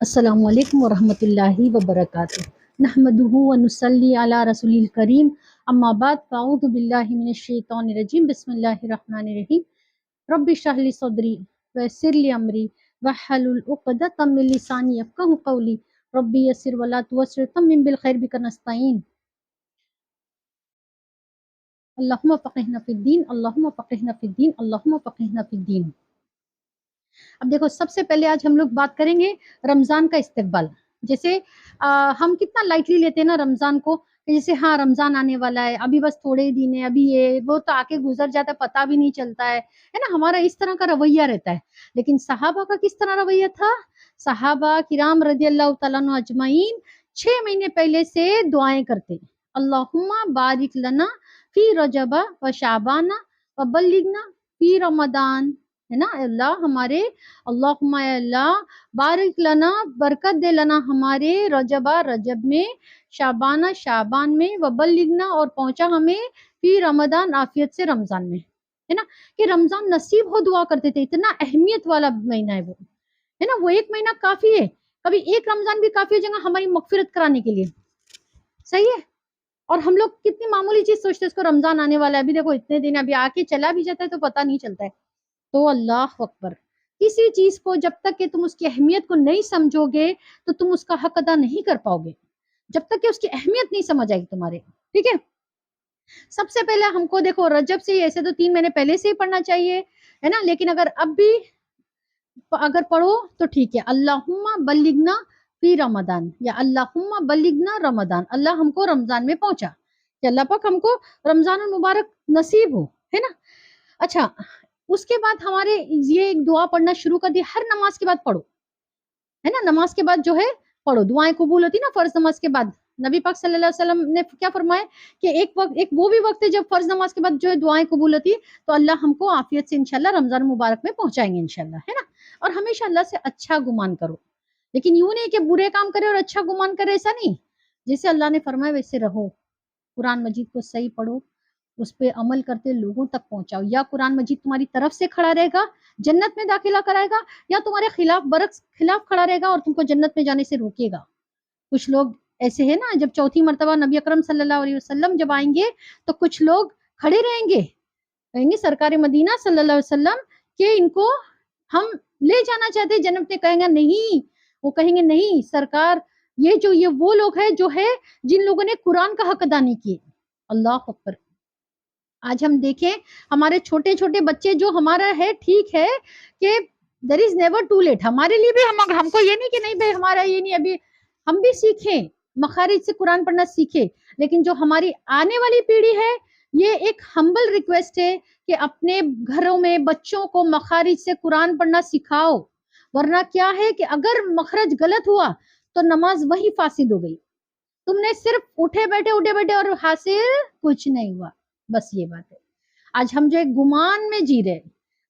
السلام علیکم ورحمۃ اللہ وبرکاتہ نحمدہ ونصلی علی رسول الکریم اما بعد فاعوذ باللہ من الشیطان الرجیم بسم اللہ الرحمن الرحیم رب اشرح لی صدری ویسر لی امری واحلل عقدۃ من لسانی یفقہوا قولی ربی یسر ولا تعسر تمم بالخیر بک نستعین اللہم فقہنا فی الدین اللہم فقہنا فی الدین اللہم فقہنا فی الدین۔ اب دیکھو، سب سے پہلے آج ہم لوگ بات کریں گے رمضان کا استقبال۔ جیسے ہم کتنا لائٹلی لیتے ہیں نا رمضان کو، کہ جیسے ہاں رمضان آنے والا ہے، ابھی بس تھوڑے ہی دن ہے، ابھی یہ وہ تو آکے گزر جاتا ہے، پتہ بھی نہیں چلتا ہے نا، ہمارا اس طرح کا رویہ رہتا ہے۔ لیکن صحابہ کا کس طرح رویہ تھا؟ صحابہ کرام رضی اللہ تعالیٰ عنہ اجمعین 6 مہینے پہلے سے دعائیں کرتے، اللہم بارک لنا فی رجب و شعبان و بلغنا فی رمضان، ہے نا، اللہ ہمارے، اللہم اے اللہ بارک لنا، برکت دے لنا ہمارے، رجب میں، شعبان میں، وبلغنا اور پہنچا ہمیں، فی رمضان عافیت سے رمضان میں، ہے نا، کہ رمضان نصیب ہو دعا کرتے تھے، اتنا اہمیت والا مہینہ ہے وہ، ہے نا، وہ ایک مہینہ کافی ہے، کبھی ایک رمضان بھی کافی ہو جائے گا ہماری مغفرت کرانے کے لیے، صحیح ہے۔ اور ہم لوگ کتنی معمولی چیز سوچتے ہیں، اس کو رمضان آنے والا ہے، ابھی دیکھو اتنے دن ابھی آ کے چلا بھی جاتا ہے تو پتہ نہیں چلتا ہے۔ تو اللہ اکبر، کسی چیز کو جب تک کہ تم اس کی اہمیت کو نہیں سمجھو گے تو تم اس کا حق ادا نہیں کر پاؤ گے، جب تک کہ اس کی اہمیت نہیں سمجھ آئے گی تمہارے، ٹھیک ہے۔ سب سے پہلے ہم کو دیکھو رجب سے، ایسے تو 3 مہینے پہلے سے ہی پڑھنا چاہیے، ہے نا، لیکن اگر اب بھی اگر پڑھو تو ٹھیک ہے، اللہم بلغنا فی رمضان، یا اللہم بلغنا رمضان، اللہ ہم کو رمضان میں پہنچا، کہ اللہ پاک ہم کو رمضان المبارک نصیب ہو، ہے نا۔ اچھا، اس کے بعد ہمارے یہ ایک دعا پڑھنا شروع کر دی، ہر نماز کے بعد پڑھو، ہے نا، نماز کے بعد جو ہے پڑھو، دعائیں قبول ہوتی نا فرض نماز کے بعد۔ نبی پاک صلی اللہ علیہ وسلم نے کیا فرمایا کہ ایک وقت، ایک وہ بھی وقت ہے جب فرض نماز کے بعد جو ہے دعائیں قبول ہوتی ہے، تو اللہ ہم کو عافیت سے انشاءاللہ رمضان مبارک میں پہنچائیں گے انشاءاللہ، ہے نا۔ اور ہمیشہ اللہ سے اچھا گمان کرو، لیکن یوں نہیں کہ برے کام کرے اور اچھا گمان کرے، ایسا نہیں، جیسے اللہ نے فرمایا ویسے رہو، قرآن مجید کو صحیح پڑھو، اس پہ عمل کرتے لوگوں تک پہنچاؤ، یا قرآن مجید تمہاری طرف سے کھڑا رہے گا جنت میں داخلہ کرائے گا، یا تمہارے خلاف برعکس خلاف کھڑا رہے گا اور تم کو جنت میں جانے سے روکے گا۔ کچھ لوگ ایسے ہیں نا، جب چوتھی مرتبہ نبی اکرم صلی اللہ علیہ وسلم جب آئیں گے تو کچھ لوگ کھڑے رہیں گے، کہیں گے سرکار مدینہ صلی اللہ علیہ وسلم کہ ان کو ہم لے جانا چاہتے ہیں جنت میں، کہیں گے نہیں، وہ کہیں گے نہیں سرکار، یہ وہ لوگ ہیں جو ہے جن لوگوں نے قرآن کا حق ادا نہیں کیے۔ اللہ اکبر۔ آج ہم دیکھیں ہمارے چھوٹے چھوٹے بچے جو ہمارا ہے، ٹھیک ہے کہ دیر از نیور ٹو لیٹ، ہمارے لیے بھی ہم کو یہ نہیں کہ نہیں بھائی ہمارا یہ نہیں، ابھی ہم بھی سیکھیں، مخارج سے قرآن پڑھنا سیکھیں، لیکن جو ہماری آنے والی پیڑھی ہے، یہ ایک ہمبل ریکویسٹ ہے کہ اپنے گھروں میں بچوں کو مخارج سے قرآن پڑھنا سکھاؤ، ورنہ کیا ہے کہ اگر مخرج غلط ہوا تو نماز وہی فاسد ہو گئی، تم نے صرف اٹھے بیٹھے اور حاصل کچھ نہیں ہوا، بس یہ بات ہے۔ آج ہم جو ایک گمان میں جی رہے،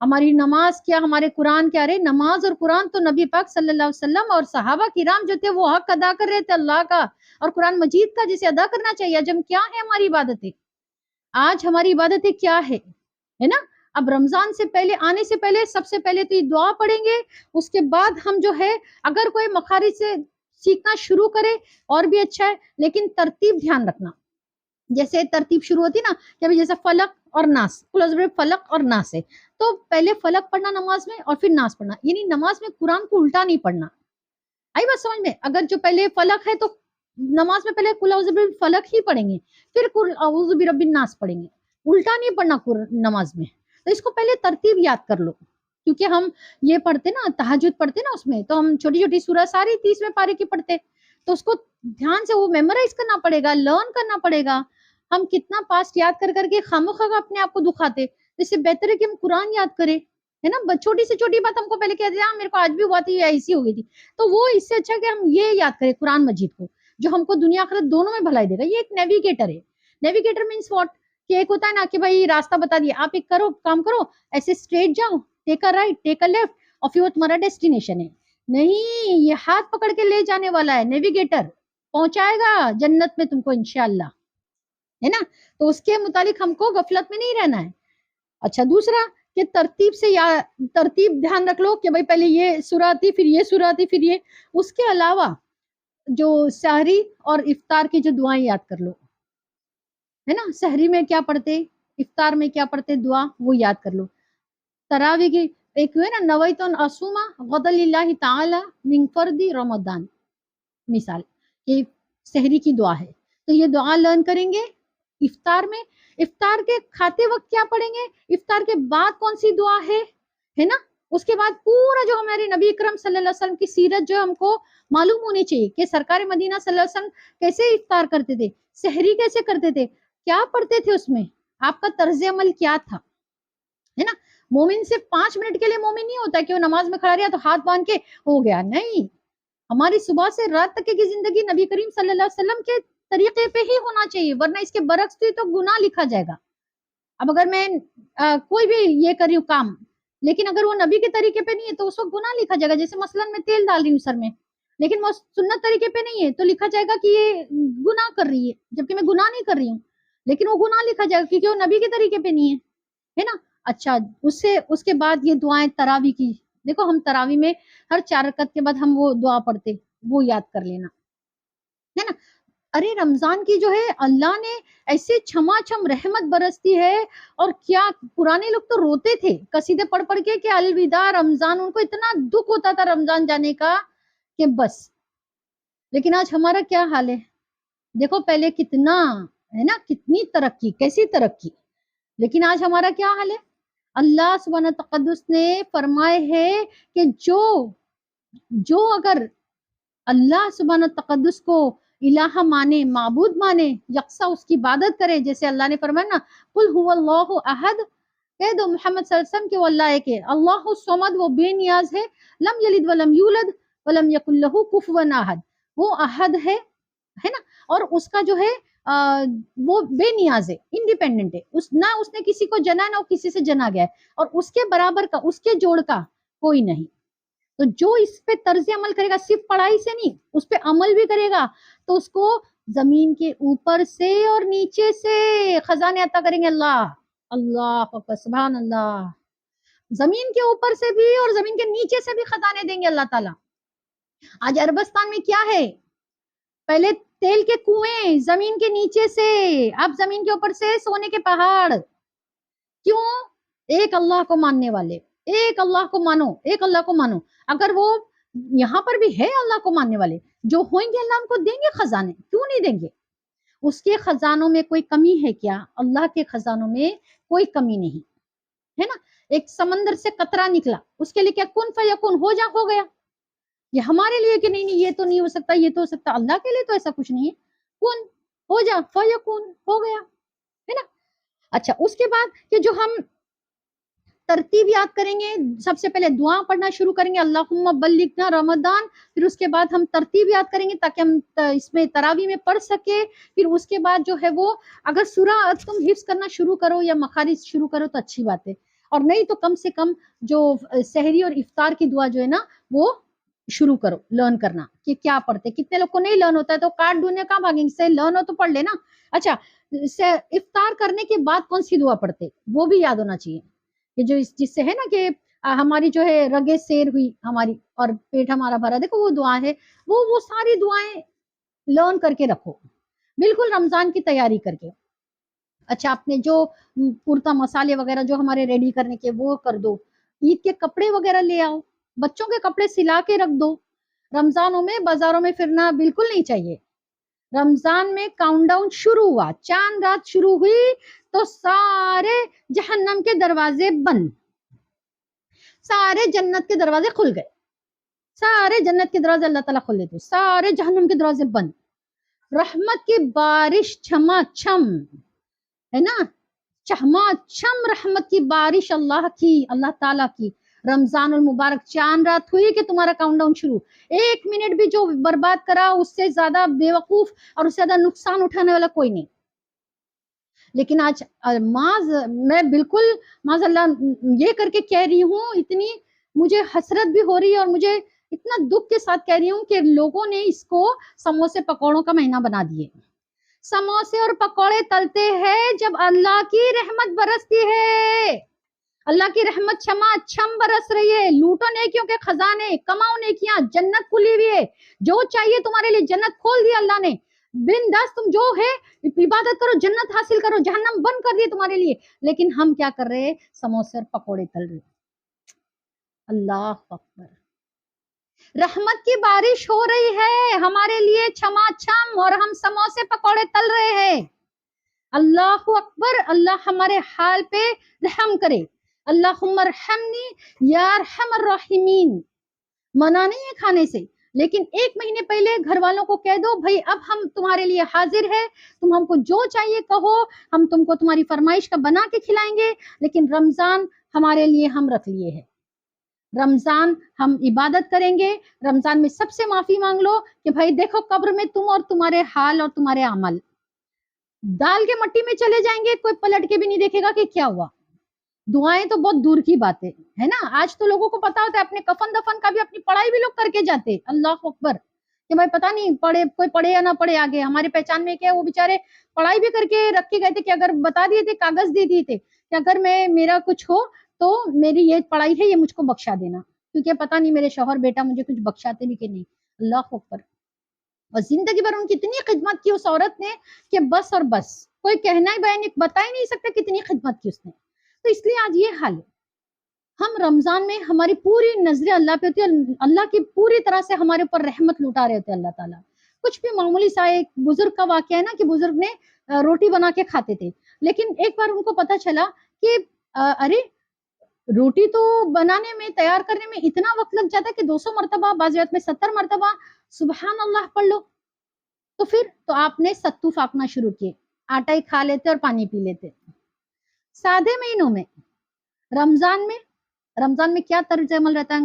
ہماری نماز کیا، ہمارے قرآن کیا، رہے نماز اور قرآن تو نبی پاک صلی اللہ علیہ وسلم اور صحابہ کرام جو تھے وہ حق ادا کر رہے تھے اللہ کا اور قرآن مجید کا، جسے ادا کرنا چاہیے۔ آج ہم کیا ہے ہماری عبادتیں، آج ہماری عبادتیں کیا ہے نا۔ اب رمضان سے پہلے، آنے سے پہلے، سب سے پہلے تو یہ دعا پڑھیں گے، اس کے بعد ہم جو ہے اگر کوئی مخارج سے سیکھنا شروع کرے اور بھی اچھا ہے، لیکن ترتیب دھیان رکھنا، جیسے ترتیب شروع ہوتی نا کہ ابھی جیسا فلق اور ناس، فلق اور ناس ہے، تو پہلے فلق پڑھنا نماز میں اور پھر ناس پڑھنا، یعنی نماز میں قرآن کو الٹا نہیں پڑھنا، آئی بات سمجھ میں؟ اگر جو پہلے فلق ہے تو نماز میں پہلے قل اعوذ برب الفلق ہی پڑھیں گے، پھر قل اعوذ برب الناس پڑھیں گے، الٹا نہیں پڑھنا نماز میں، تو اس کو پہلے ترتیب یاد کر لو، کیونکہ ہم یہ پڑھتے نا تہجد پڑھتے نا، اس میں تو ہم چھوٹی چھوٹی سورہ ساری 30ویں پارے کی پڑھتے، تو اس کو دھیان سے وہ میمورائز کرنا پڑے گا، لرن کرنا پڑے گا۔ ہم کتنا پاسٹ یاد کر کے خامخواہ اپنے آپ کو دکھاتے، اس سے بہتر ہے کہ ہم قرآن یاد کریں، ہے نا۔ چھوٹی سے چھوٹی بات ہم کو پہلے کہہ دیا میرے کو آج بھی ہوا تھی، ایسی ہو گئی تھی، تو وہ اس سے اچھا کہ ہم یہ یاد کریں قرآن مجید کو، جو ہم کو دنیا آخرت دونوں میں بھلائی دے گا۔ یہ ایک نیویگیٹر ہے۔ نیویگیٹر مینس واٹ، کہ ایک ہوتا ہے نا کہ بھائی راستہ بتا دیا، آپ ایک کام کرو، ایسے اسٹریٹ جاؤ، ٹیک a right, take a left, اور پھر وہ تمہارا ڈیسٹینیشن ہے، نہیں، یہ ہاتھ پکڑ کے لے جانے والا ہے نیویگیٹر، پہنچائے گا جنت میں تم کو انشاءاللہ، ہے نا۔ تو اس کے متعلق ہم کو غفلت میں نہیں رہنا ہے۔ اچھا، دوسرا کہ ترتیب سے یا ترتیب دھیان رکھ لو کہ بھائی پہلے یہ سورہ آتی پھر یہ سورہ آتی پھر یہ. اس کے علاوہ جو سحری اور افطار کی جو دعائیں یاد کر لو ہے نا. سحری میں کیا پڑھتے, افطار میں کیا پڑھتے دعا, وہ یاد کر لو. تراوی کی ایک ہے نا, نویت ان اسوما غدا للہ تعالی من فرد رمضان, مثال یہ سحری کی دعا ہے. تو یہ دعا لرن کریں گے افطار میں. افطار کے کھاتے وقت کیا پڑھیں گے, افطار کے بعد کون سی دعا ہے نا. اس کے بعد پورا جو ہمارے نبی اکرم صلی اللہ علیہ وسلم کی سیرت جو ہم کو معلوم ہونی چاہیے کہ سرکار مدینہ صلی اللہ علیہ وسلم کیسے افطار کرتے تھے, سحری کیسے کرتے تھے, کیا پڑھتے تھے, اس میں آپ کا طرز عمل کیا تھا, ہے نا. مومن صرف 5 منٹ کے لیے مومن نہیں ہوتا کہ وہ نماز میں کھڑا رہا تو ہاتھ باندھ کے ہو گیا, نہیں. ہماری صبح سے رات تک کی زندگی نبی کریم صلی اللہ علیہ وسلم کے طریقے پہ ہی ہونا چاہیے, ورنہ اس کے برعکس تو گناہ لکھا جائے گا. اب اگر میں کوئی بھی یہ کر رہی ہوں کام, لیکن اگر وہ نبی کے طریقے پہ نہیں ہے تو اس وقت گناہ لکھا جائے گا. جیسے مثلا میں تیل ڈال رہی ہوں سر میں, لیکن وہ سنت طریقے پہ نہیں ہے تو لکھا جائے گا کہ یہ گناہ کر رہی ہے, جبکہ میں گناہ نہیں کر رہی ہوں, لیکن وہ گناہ لکھا جائے گا کیونکہ وہ نبی کے طریقے پہ نہیں ہے نا. اچھا, اس کے بعد یہ دعائیں تراوی کی, دیکھو ہم تراوی میں ہر 4 رکعت کے بعد ہم وہ دعا پڑھتے, وہ یاد کر لینا ہے نا. ارے رمضان کی جو ہے اللہ نے ایسے چھما چھم رحمت برستی ہے, اور کیا پرانے لوگ تو روتے تھے قصیدے پڑھ پڑھ کے کہ الوداع رمضان, ان کو اتنا دکھ ہوتا تھا رمضان جانے کا کہ بس. لیکن آج ہمارا کیا حال ہے, دیکھو پہلے کتنا ہے نا, کتنی ترقی, کیسی ترقی, لیکن آج ہمارا کیا حال ہے. اللہ سبحانہ تقدس نے فرمائے ہے کہ جو اگر اللہ سبحانہ تقدس کو الہ مانے, معبود مانے, یکساں اس کی عبادت کرے, جیسے اللہ نے فرمایا نا قل هو اللہ احد, کہہ دو محمد صلی اللہ علیہ وسلم کہ وہ اللہ ہے, کہ اللہ الصمد, وہ بے نیاز ہے, لم یلد ولم یولد ولم یکن له کفوا احد, وہ احد ہے نا, اور اس کا جو ہے وہ بے نیاز ہے, انڈیپینڈنٹ ہے, نہ اس نے کسی کو جنا نہ کسی سے جنا گیا ہے, اور اس کے برابر کا, اس کے جوڑ کا کوئی نہیں. تو جو اس پہ طرز عمل کرے گا, صرف پڑھائی سے نہیں, اس پہ عمل بھی کرے گا, تو اس کو زمین کے اوپر سے اور نیچے سے خزانے عطا کریں گے اللہ. اللہ اکبر, سبحان اللہ. زمین کے اوپر سے بھی اور زمین کے نیچے سے بھی خزانے دیں گے اللہ تعالیٰ. آج عربستان میں کیا ہے, پہلے تیل کے کنویں زمین کے نیچے سے, اب زمین کے اوپر سے سونے کے پہاڑ. کیوں؟ ایک اللہ کو ماننے والے, ایک اللہ کو مانو, ایک اللہ کو مانو. اگر وہ یہاں پر بھی ہے اللہ کو ماننے والے, جو ہوئیں گے اللہ ان کو دیں گے خزانے, کیوں نہیں دیں گے. اس کے خزانوں میں کوئی کمی ہے کیا؟ اللہ کے خزانوں میں کوئی کمی نہیں ہے نا. ایک سمندر سے قطرہ نکلا, اس کے لیے کیا کن فیکون, ہو جا, ہو گیا. یہ ہمارے لیے کہ نہیں یہ تو نہیں ہو سکتا, یہ تو ہو سکتا, اللہ کے لیے تو ایسا کچھ نہیں ہے, کن ہو جا فیکون, ہو گیا ہے نا. اچھا, اس کے بعد کہ جو ہم ترتیب یاد کریں گے, سب سے پہلے دعا پڑھنا شروع کریں گے اللہم بلغنا رمضان, پھر اس کے بعد ہم ترتیب یاد کریں گے تاکہ ہم اس میں تراوی میں پڑھ سکے. پھر اس کے بعد جو ہے وہ اگر سورہ تم حفظ کرنا شروع کرو یا مخارج شروع کرو تو اچھی بات ہے, اور نہیں تو کم سے کم جو سحری اور افطار کی دعا جو ہے نا وہ شروع کرو لرن کرنا کہ کیا پڑھتے. کتنے لوگ کو نہیں لرن ہوتا ہے تو کارڈ ڈھونڈنے کہاں بھاگیں گے, سے لرن ہو تو پڑھ لینا. اچھا, افطار کرنے کے بعد کون سی دعا پڑھتے وہ بھی یاد ہونا چاہیے, کہ جو جس سے ہے نا کہ ہماری جو ہے رگے سیر ہوئی ہماری اور پیٹ ہمارا بھرا, دیکھو وہ دعا ہے, وہ ساری دعائیں لرن کر کے رکھو, بالکل رمضان کی تیاری کر کے. اچھا, آپ نے جو پورتا مسالے وغیرہ جو ہمارے ریڈی کرنے کے وہ کر دو. عید کے کپڑے وغیرہ لے آؤ, بچوں کے کپڑے سلا کے رکھ دو. رمضانوں میں بازاروں میں پھرنا بالکل نہیں چاہیے. رمضان میں کاؤنٹ ڈاؤن شروع ہوا, چاند رات شروع ہوئی تو سارے جہنم کے دروازے بند, سارے جنت کے دروازے کھل گئے, سارے جنت کے دروازے اللہ تعالیٰ کھول دیتے, سارے جہنم کے دروازے بند. رحمت کی بارش چھما چھم ہے نا, چھما چھم رحمت کی بارش اللہ کی, اللہ تعالیٰ کی. رمضان المبارک چاند رات ہوئی کہ تمہارا کاؤنٹ ڈاؤن شروع. 1 منٹ بھی جو برباد کرا اس سے زیادہ بے وقوف اور اس سے زیادہ نقصان اٹھانے والا کوئی نہیں. لیکن آج میں بالکل معاذ اللہ یہ کر کے کہہ رہی ہوں, اتنی مجھے حسرت بھی ہو رہی ہے اور مجھے اتنا دکھ کے ساتھ کہہ رہی ہوں کہ لوگوں نے اس کو سموسے پکوڑوں کا مہینہ بنا دیے. سموسے اور پکوڑے تلتے ہیں جب اللہ کی رحمت برستی ہے. اللہ کی رحمت چھما چھم برس رہی ہے. لوٹو نیکیوں کے خزانے, کماؤ نیکیاں, جنت کھلی ہوئی ہے, جو چاہیے تمہارے لیے جنت کھول دی اللہ نے. بنداس تم جو ہے عبادت کرو, جنت حاصل کرو, جہنم بند کر دی تمہارے لیے. لیکن ہم کیا کر رہے ہیں؟ سموسے اور پکوڑے تل رہے. اللہ اکبر. رحمت کی بارش ہو رہی ہے ہمارے لیے چھما چھم, اور ہم سموسے پکوڑے تل رہے ہیں. اللہ اکبر. اللہ ہمارے حال پہ رحم کرے. اللہم ارحمنی یا ارحم الراحمین. منع نہیں ہے کھانے سے, لیکن 1 مہینے پہلے گھر والوں کو کہہ دو بھائی اب ہم تمہارے لیے حاضر ہے, تم ہم کو جو چاہیے کہو, ہم تم کو تمہاری فرمائش کا بنا کے کھلائیں گے. لیکن رمضان ہمارے لیے ہم رکھ لیے ہے. رمضان ہم عبادت کریں گے. رمضان میں سب سے معافی مانگ لو کہ بھائی دیکھو قبر میں تم اور تمہارے حال اور تمہارے عمل ڈال کے مٹی میں چلے جائیں گے, کوئی پلٹ کے بھی نہیں دیکھے گا کہ کیا ہوا. دعائیں تو بہت دور کی باتیں ہے نا. آج تو لوگوں کو پتا ہوتا ہے اپنے کفن دفن کا بھی, اپنی پڑھائی بھی لوگ کر کے جاتے. اللہ اکبر. کہ بھائی پتہ نہیں پڑھے, کوئی پڑھے یا نہ پڑھے, آگے ہمارے پہچان میں کیا وہ بیچارے پڑھائی بھی کر کے رکھ کے گئے تھے کہ اگر بتا دیے تھے, کاغذ دے دیے تھے کہ اگر میرا کچھ ہو تو میری یہ پڑھائی ہے, یہ مجھ کو بخشا دینا, کیونکہ پتہ نہیں میرے شوہر بیٹا مجھے کچھ بخشاتے بھی کہ نہیں. اللہ اکبر. اور زندگی بھر ان کی اتنی خدمت کی اس عورت نے کہ بس اور بس, کوئی کہنا ہی بتا ہی نہیں سکتا کتنی خدمت کی اس نے. تو اس لیے آج یہ حال ہے. ہم رمضان میں ہماری پوری نظریں اللہ پہ ہوتی ہے, اللہ کی پوری طرح سے ہمارے اوپر رحمت لوٹا رہے ہوتے اللہ تعالیٰ. کچھ بھی معمولی سا ایک بزرگ کا واقعہ ہے نا کہ بزرگ نے روٹی بنا کے کھاتے تھے, لیکن ایک بار ان کو پتا چلا کہ ارے روٹی تو بنانے میں, تیار کرنے میں اتنا وقت لگ جاتا ہے کہ 200 مرتبہ, بعض اوقات میں 70 مرتبہ سبحان اللہ پڑھ لو. تو پھر تو آپ نے ستو پھاکنا شروع کیے, آٹا ہی کھا لیتے اور پانی پی لیتے. سادے مہینوں میں رمضان میں کیا طرز عمل رہتا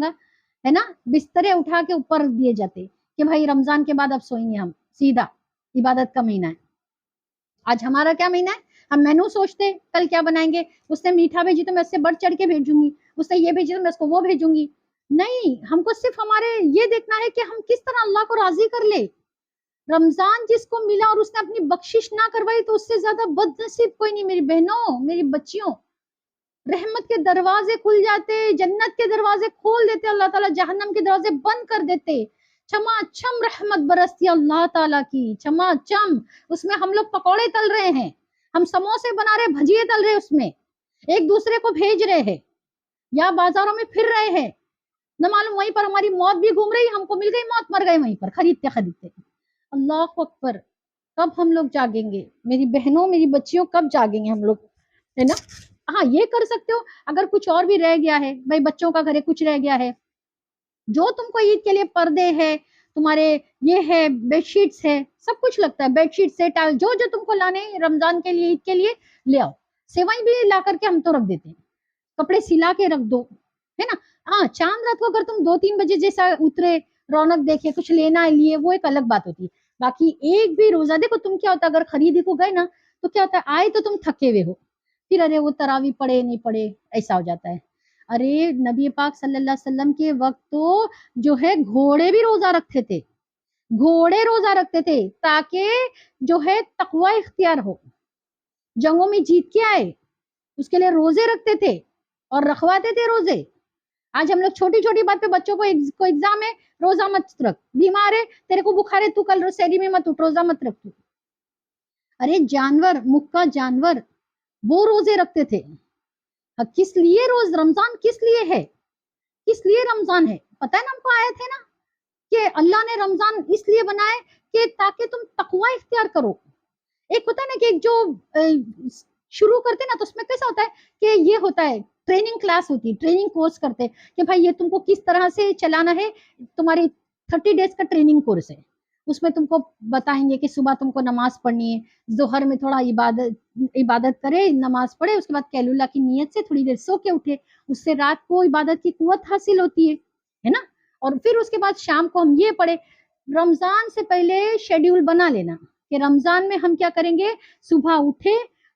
ہے نا, بسترے اٹھا کے اوپر دیے جاتے کہ بھائی رمضان کے بعد اب سوئیں گے ہم, سیدھا عبادت کا مہینہ ہے. آج ہمارا کیا مہینہ ہے, ہم مینو سوچتے کل کیا بنائیں گے, اس نے میٹھا بھیجی تو میں اس سے بڑھ چڑھ کے بھیجوں گی, اس نے یہ بھیجی تو میں اس کو وہ بھیجوں گی. نہیں, ہم کو صرف ہمارے یہ دیکھنا ہے کہ ہم کس طرح اللہ کو راضی کر لے. رمضان جس کو ملا اور اس نے اپنی بخشش نہ کروائی تو اس سے زیادہ بد نصیب کوئی نہیں. میری بہنوں, میری بچیوں, رحمت کے دروازے کھل جاتے, جنت کے دروازے کھول دیتے اللہ تعالیٰ, جہنم کے دروازے بند کر دیتے. چھما چھم رحمت برستی اللہ تعالیٰ کی, چھما چھم. اس میں ہم لوگ پکوڑے تل رہے ہیں, ہم سموسے بنا رہے, بھجیے تل رہے, اس میں ایک دوسرے کو بھیج رہے ہیں, یا بازاروں میں پھر رہے ہیں, نہ معلوم وہیں پر ہماری موت بھی گھوم رہی, ہم کو مل گئی موت, مر گئے وہیں پر خریدتے خریدتے. اللہ اکبر. کب ہم لوگ جاگیں گے میری بہنوں, میری بچیوں, کب جاگیں گے ہم لوگ, ہے نا. ہاں یہ کر سکتے ہو اگر کچھ اور بھی رہ گیا ہے, بھائی بچوں کا گھر کچھ رہ گیا ہے, جو تم کو عید کے لیے پردے ہے, تمہارے یہ ہے, بیڈ شیٹس ہے, سب کچھ لگتا ہے, بیڈ شیٹس ہے, ٹاول, جو جو تم کو لانے رمضان کے لیے, عید کے لیے لے آؤ. سیوائیں بھی لا کر کے ہم تو رکھ دیتے ہیں, کپڑے سلا کے رکھ دو, ہے نا. ہاں چاند رات کو اگر تم 2-3 بجے جیسا اترے, رونق دیکھے, کچھ لینا لیے, وہ ایک الگ بات ہوتی ہے. باقی ایک بھی روزہ دیکھو تم کیا ہوتا ہے, اگر خریدی کو گئے نا تو کیا ہوتا ہے, آئے تو تم تھکے ہوئے ہو, پھر ارے وہ تراوی پڑھے نہیں پڑھے, ایسا ہو جاتا ہے. ارے نبی پاک صلی اللہ علیہ وسلم کے وقت تو جو ہے گھوڑے بھی روزہ رکھتے تھے, گھوڑے روزہ رکھتے تھے تاکہ جو ہے تقوی اختیار ہو, جنگوں میں جیت کے آئے, اس کے لیے روزے رکھتے تھے اور رکھواتے تھے روزے. آج ہم لوگ چھوٹی چھوٹی بات پہ بچوں کو ایگزام ہے, روزہ مت رکھ, بیمار ہے, تیرے کو بخار ہے, تو کل سحری میں مت اٹھ, روزہ مت رکھ. ارے جانور, مکہ جانور, وہ روزے رکھتے تھے. کس لیے رمضان کس لیے ہے, کس لیے رمضان ہے پتہ ہے نا, ہم کو آیت ہے نا کہ اللہ نے رمضان اس لیے بنائے کہ تاکہ تم تقوی اختیار کرو. ایک ہوتا ہے نا کہ ایک جو شروع کرتے نا تو اس میں کیسا ہوتا ہے کہ یہ ہوتا ہے ٹریننگ کلاس ہوتی ہے, ٹریننگ کورس کرتے کہ بھائی یہ تم کو کس طرح سے چلانا ہے, تمہاری 30 ڈیز کا ٹریننگ کورس ہے. اس میں تم کو بتائیں گے کہ صبح تم کو نماز پڑھنی ہے, ظہر میں تھوڑا عبادت کرے, نماز پڑھے, اس کے بعد قیل اللہ کی نیت سے تھوڑی دیر سو کے اٹھے, اس سے رات کو عبادت کی قوت حاصل ہوتی ہے نا. اور پھر اس کے بعد شام کو ہم یہ پڑھے. رمضان سے پہلے شیڈیول بنا لینا کہ رمضان میں ہم کیا کریں گے, صبح اٹھے,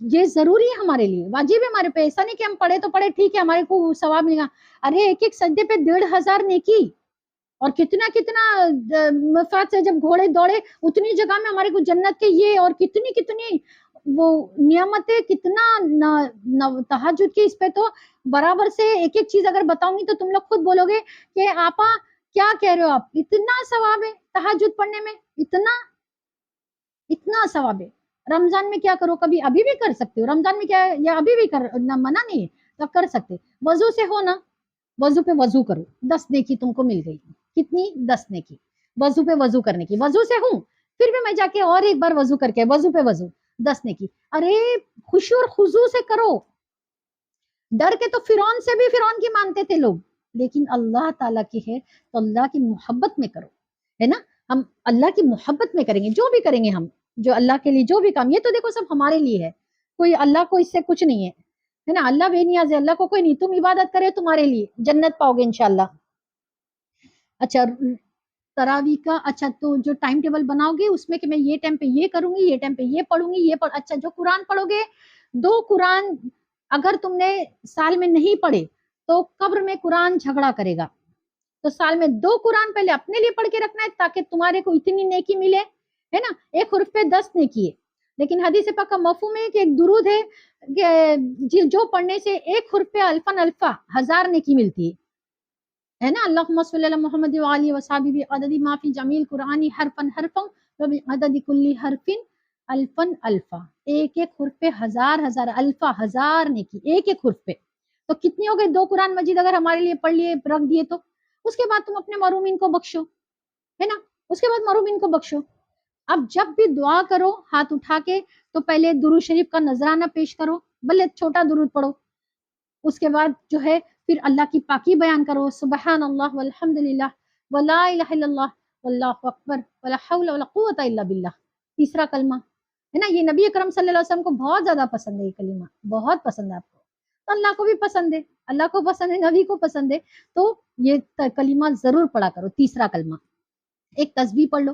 یہ ضروری ہے ہمارے لیے، واجب ہے ہمارے پہ. ایسا نہیں کہ ہم پڑھے تو پڑھے ٹھیک ہے ہمارے کو ثواب ملے گا. ارے ایک ایک سجدے پہ 1500 نیکی، اور کتنا کتنا مفاد سے جب گھوڑے دوڑے اتنی جگہ میں ہمارے کو جنت کے یہ اور کتنی کتنی وہ نعمتیں، کتنا تہجد کی. اس پہ تو برابر سے ایک ایک چیز اگر بتاؤں گی تو تم لوگ خود بولو گے کہ آپا کیا کہہ رہے ہو آپ، اتنا ثواب ہے تہجد پڑھنے میں، اتنا اتنا ثواب ہے. رمضان میں کیا کرو، کبھی ابھی بھی کر سکتے ہو رمضان میں، کیا یا ابھی بھی منع نہیں ہے تو کر سکتے. وضو سے ہو نا، وضو پہ وضو کرو، 10 نیکی تم کو مل گئی. کتنی؟ 10 نیکی وضو پہ وضو کرنے کی. وضو سے ہوں پھر بھی میں جا کے اور ایک بار وضو کر کے وضو پہ وضو، 10 نیکی. ارے خوشی اور خضوع سے کرو. ڈر کے تو فرعون سے بھی فرعون کی مانتے تھے لوگ، لیکن اللہ تعالیٰ کی ہے تو اللہ کی محبت میں کرو، ہے نا. ہم اللہ کی محبت میں کریں گے جو بھی کریں گے، ہم جو اللہ کے لیے جو بھی کام، یہ تو دیکھو سب ہمارے لیے ہے، کوئی اللہ کو اس سے کچھ نہیں ہے نا. اللہ بے نیاز ہے، اللہ کو کوئی نہیں. تم عبادت کرے تمہارے لیے جنت پاؤ گے انشاءاللہ. اچھا تراویح کا، اچھا تو جو ٹائم ٹیبل بناؤ گے اس میں کہ میں یہ ٹائم پہ یہ کروں گی، یہ ٹائم پہ یہ پڑھوں گی، اچھا جو قرآن پڑھو گے، 2 قرآن اگر تم نے سال میں نہیں پڑھے تو قبر میں قرآن جھگڑا کرے گا. تو سال میں 2 قرآن پہلے اپنے لیے پڑھ کے رکھنا ہے تاکہ تمہارے کو اتنی نیکی ملے، ہے نا. ایک حرف پہ 10 نیکی ہے، لیکن حدیث پاک کا مفہوم ہے کہ ایک درود ہے کہ جو پڑھنے سے ایک حرف پہ الفن الفا 1000 نیکی ملتی ہے نا. اللہم صلی اللہ محمد وآلہ وصحبہ بعدد ما فی جمیع القرآن حرفا حرفا وبعدد کل حرف الفن الفا. ایک ایک حرف پہ 1000 الفا 1000 نیکی ایک ایک حرف پہ. تو کتنی ہو گئی 2 قرآن مجید اگر ہمارے لیے پڑھ لیے رکھ دیے تو. اس کے بعد تم اپنے محرومین کو بخشو، ہے نا. اس کے بعد محرومین کو بخشو. اب جب بھی دعا کرو ہاتھ اٹھا کے تو پہلے درود شریف کا نذرانہ پیش کرو، بھلے چھوٹا درود پڑھو. اس کے بعد جو ہے پھر اللہ کی پاکی بیان کرو، سبحان اللہ والحمد للہ ولا الہ الا اللہ واللہ اکبر ولا حول ولا قوت الا باللہ. تیسرا کلمہ ہے نا، یہ نبی اکرم صلی اللہ علیہ وسلم کو بہت زیادہ پسند ہے، یہ کلمہ بہت پسند ہے آپ کو، تو اللہ کو بھی پسند ہے، اللہ کو پسند ہے، نبی کو پسند ہے. تو یہ کلمہ ضرور پڑھا کرو. تیسرا کلمہ ایک تسبیح پڑھ لو،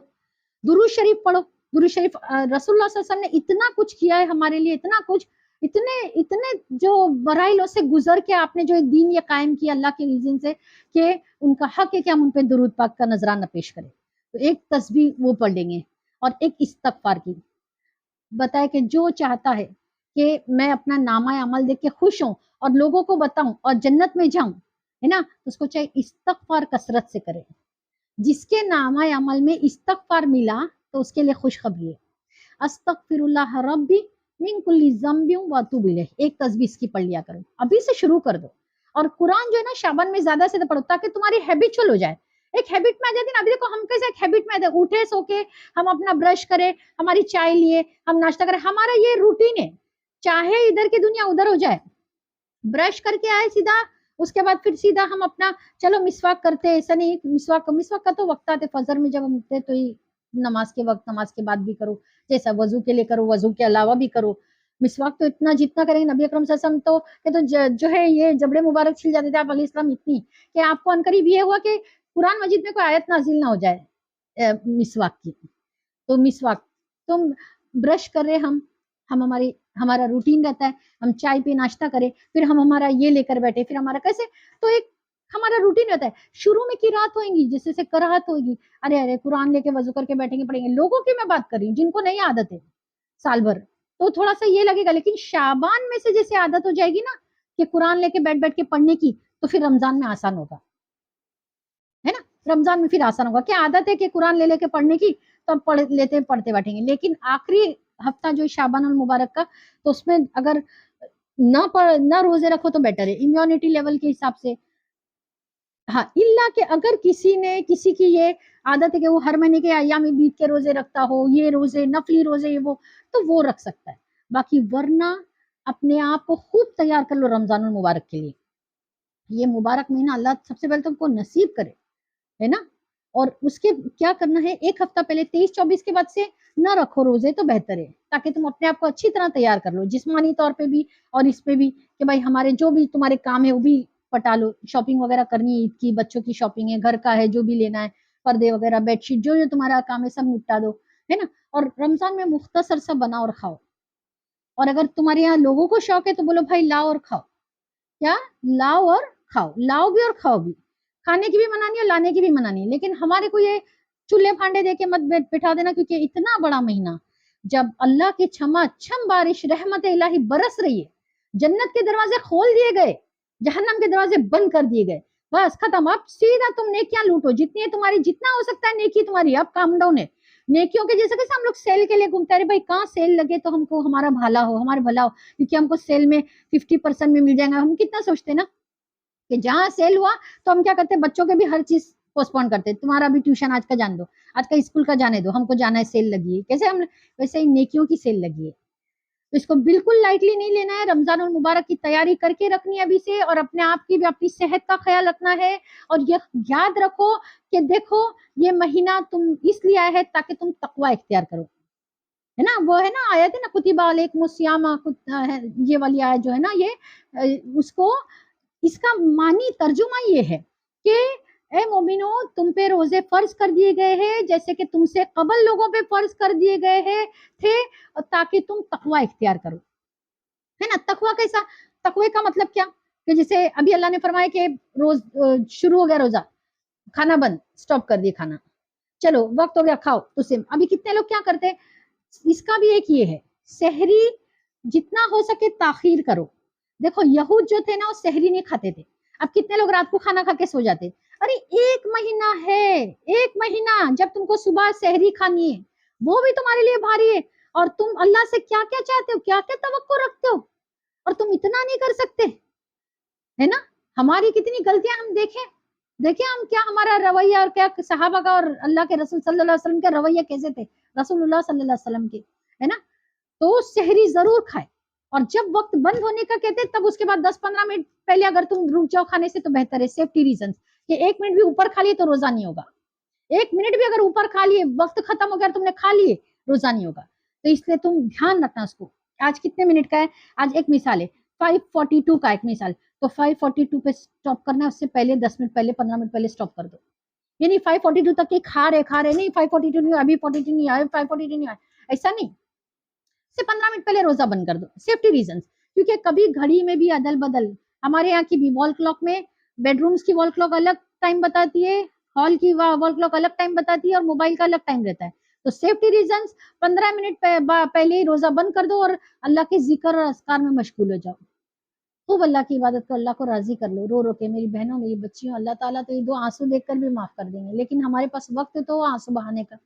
درود شریف پڑھو. درود شریف رسول اللہ صلی اللہ علیہ وسلم نے اتنا کچھ کیا ہے ہمارے لیے، اتنا کچھ، اتنے جو مراحلوں سے گزر کے آپ نے جو ایک دین یہ قائم کیا اللہ کے اذن سے، کہ ان کا حق ہے کہ ہم ان پہ درود پاک کا نذرانہ پیش کریں. تو ایک تسبیح وہ پڑھ لیں گے، اور ایک استغفار کی. بتائے کہ جو چاہتا ہے کہ میں اپنا نامہ عمل دیکھ کے خوش ہوں اور لوگوں کو بتاؤں اور جنت میں جاؤں، ہے نا، تو اس کو چاہے استغفار کثرت سے کرے. جس کے نامہ عمل میں استغفار ملا تو اس کے لیے خوشخبری ہے. استغفر اللہ ربی من کل ذنب واتوب الیہ. ایک تسبیح اس کی پڑھ لیا کرو، ابھی سے شروع کر دو. اور قرآن جو ہے نا شعبان میں زیادہ سے پڑھو تاکہ تمہاری ہیبیچول ہو جائے. ایک ہیبٹ میں آ جاتی نا. ابھی دیکھو ہم کیسے ایک ہیبٹ میں آتے، اٹھے سو کے ہم اپنا برش کرے، ہماری چائے لیے، ہم ناشتہ کرے، ہمارا یہ روٹین ہے. چاہے ادھر کی دنیا ادھر ہو جائے، برش کر کے آئے سیدھا، اس کے بعد پھر سیدھا ہم اپنا چلو مسواک کرتے. ایسا نہیں، مسواک کا تو وقت آتے فجر میں جب ہم اٹھتے تو ہی نماز کے وقت، نماز کے بعد بھی کرو، جیسا وضو کے لیے کرو، وضو کے علاوہ بھی کرو. مسواک تو اتنا جتنا کریں گے، نبی اکرم صلی اللہ علیہ وسلم تو کہ تو جو ہے یہ جبڑے مبارک چھل جاتے تھے آپ علیہ السلام اتنی کہ آپ کو عنقریب یہ ہوا کہ قرآن مجید میں کوئی آیت نازل نہ ہو جائے مسواک کی. تو مسواک تم برش کر رہے ہمارا روٹین رہتا ہے، ہم چائے پہ ناشتہ کریں، پھر ہم ہمارا یہ لے کر بیٹھے، پھر ہمارا کیسے، تو ایک ہمارا روٹین رہتا ہے. شروع میں کی رات ہوئیں گی جس سے کراہت ہوگی، ارے قرآن لے کے وضو کر کے بیٹھیں گے پڑھیں گے. لوگوں کی میں بات کر رہی ہوں جن کو نہیں عادت ہے سال بھر، تو تھوڑا سا یہ لگے گا. لیکن شعبان میں سے جیسے عادت ہو جائے گی نا کہ قرآن لے کے بیٹھ کے پڑھنے کی، تو پھر رمضان میں آسان ہوگا، ہے نا. رمضان میں پھر آسان ہوگا. کیا عادت ہے کہ قرآن لے کے پڑھنے کی، تو اب پڑھتے بیٹھیں گے. لیکن آخری ہفتہ جو شعبان المبارک کا، تو اس میں اگر نہ روزے رکھو تو بیٹر ہے امیونٹی لیول کے حساب سے. ہاں اللہ کہ اگر کسی کی یہ عادت ہے کہ وہ ہر مہینے کے ایام بیت کے روزے رکھتا ہو، یہ روزے نفلی روزے وہ رکھ سکتا ہے. باقی ورنہ اپنے آپ کو خوب تیار کر لو رمضان المبارک کے لیے. یہ مبارک مہینہ اللہ سب سے پہلے تم کو نصیب کرے، ہے نا. اور اس کے کیا کرنا ہے، ایک ہفتہ پہلے 23-24 کے بعد سے نہ رکھو روزے تو بہتر ہے، تاکہ تم اپنے آپ کو اچھی طرح تیار کر لو جسمانی طور پہ بھی اور اس پہ بھی، کہ بھائی ہمارے جو بھی تمہارے کام ہے وہ بھی پٹا لو. شاپنگ وغیرہ کرنی ہے، عید کی بچوں کی شاپنگ ہے، گھر کا ہے جو بھی لینا ہے، پردے وغیرہ بیڈ شیٹ جو تمہارا کام ہے سب نپٹا دو، ہے نا. اور رمضان میں مختصر سا بنا اور کھاؤ. اور اگر تمہارے یہاں لوگوں کو شوق ہے تو بولو بھائی لاؤ اور کھاؤ، کیا لاؤ اور کھاؤ، لاؤ بھی اور کھاؤ بھی، کھانے کی بھی منع نہیں ہے، لانے کی بھی منع نہیں ہے، لیکن ہمارے کو یہ چولہے پھانڈے دے کے مت بٹھا دینا، کیونکہ اتنا بڑا مہینہ جب اللہ کی چھما چھم بارش رحمت الہی برس رہی ہے، جنت کے دروازے کھول دیے گئے، جہنم کے دروازے بند کر دیے گئے، بس ختم، اب سیدھا تم نیکیاں لوٹو، جتنی ہے تمہاری، جتنا ہو سکتا ہے نیکی تمہاری، اب کام ڈاؤن ہے نیکیوں کے، جیسے کہ ہم لوگ سیل کے لیے گھومتے ہیں، بھائی کہاں سیل لگے تو ہم کو ہمارا بھلا ہو، ہمارا بھلا ہو، کیونکہ ہم کو سیل میں 50% میں مل جائے گا، ہم کتنا سوچتے ہیں نا کہ جہاں سیل ہوا تو ہم کیا کرتے ہیں، بچوں کے بھی ہر چیز پوسٹ پون کرتے ہیں، تمہارا بھی ٹیوشن آج کا جان دو، آج کا اسکول کا جانے دو، ہم کو جانا ہے، سیل لگی ہے، کیسے ہم ویسے ہی نیکیوں کی سیل لگی ہے، تو اس کو بالکل لائٹلی نہیں لینا ہے، رمضان المبارک کی تیاری کر کے رکھنی ہے ابھی سے، اور اپنے آپ کی بھی، اپنی صحت کا خیال رکھنا ہے، اور یہ یاد رکھو کہ دیکھو یہ مہینہ تم اس لیے آیا ہے تاکہ تم تقوی اختیار کرو، ہے نا، وہ ہے نا آیت ہے نا، کتب علیکم الصیام، یہ والی آیت جو ہے نا، یہ اس کو، اس کا معنی ترجمہ یہ ہے کہ اے مومنو تم پہ روزے فرض کر دیے گئے ہیں جیسے کہ تم سے قبل لوگوں پہ فرض کر دیے گئے ہیں تھے، تاکہ تم تقوی اختیار کرو، ہے نا، تقوی کیسا، تقوی کا مطلب کیا، کہ جیسے ابھی اللہ نے فرمایا کہ روز شروع ہو گیا روزہ، کھانا بند، سٹاپ کر دیے کھانا، چلو وقت ہو گیا کھاؤ، تو سیم ابھی کتنے لوگ کیا کرتے، اس کا بھی ایک یہ ہے، سحری جتنا ہو سکے تاخیر کرو، دیکھو یہود جو تھے نا وہ سحری نہیں کھاتے تھے، اب کتنے لوگ رات کو کھانا کھا کے سو جاتے، ارے ایک مہینہ ہے، ایک مہینہ جب تم کو صبح سحری کھانی ہے وہ بھی تمہارے لیے بھاری ہے، اور تم اللہ سے کیا کیا چاہتے ہو، کیا کیا توقع رکھتے ہو، اور تم اتنا نہیں کر سکتے، ہے نا، ہماری کتنی غلطیاں ہم دیکھیں ہم کیا ہمارا رویہ، اور کیا صحابہ کا اور اللہ کے رسول صلی اللہ علیہ وسلم کے رویہ کیسے تھے، رسول اللہ صلی اللہ علیہ وسلم کے، ہے نا، تو سحری ضرور کھائے، اور جب وقت بند ہونے کا کہتے ہیں تب اس کے بعد 10-15 منٹ پہلے اگر تم رک جاؤ کھانے سے تو بہتر ہے، سیفٹی ریزنز، کہ 1 منٹ بھی اوپر کھا لیے تو روزہ نہیں ہوگا، 1 منٹ بھی اگر اوپر کھا لیے، وقت ختم ہو گیا تم نے کھا لیے، روزہ نہیں ہوگا، تو اس لیے تم دھیان رکھنا اس کو، آج کتنے منٹ کا ہے، آج ایک مثال ہے 5:42 کا ایک مثال، تو 5:42 پہ اسٹاپ کرنا ہے، اس سے پہلے 10 منٹ پہلے، 15 منٹ پہلے اسٹاپ کر دو، یعنی 5:42 تک کہ کھا رہے نہیں، 5:42 نہیں، ابھی 42 نہیں آئے، 5:42 نہیں آئے، ایسا نہیں، سے 15 منٹ پہلے روزہ بند کر دو، سیفٹی ریزنز، کیونکہ کبھی گھڑی میں بھی عدل بدل، ہمارے یہاں کی بھی وال کلاک میں، بیڈ رومز کی وال کلاک الگ ٹائم بتاتی ہے، ہال کی وال کلاک الگ ٹائم بتاتی ہے، اور موبائل کا الگ ٹائم رہتا ہے، تو سیفٹی ریزنز 15 منٹ پہلے ہی روزہ بند کر دو، اور اللہ کے ذکر اور اذکار میں مشغول ہو جاؤ، خوب اللہ کی عبادت کو، اللہ کو راضی کر لو، رو رو کے، میری بہنوں میری بچیوں، اللہ تعالیٰ تو یہ 2 آنسو دیکھ کر بھی معاف کر دیں گے، لیکن ہمارے پاس وقت تو آنسو بہانے کا،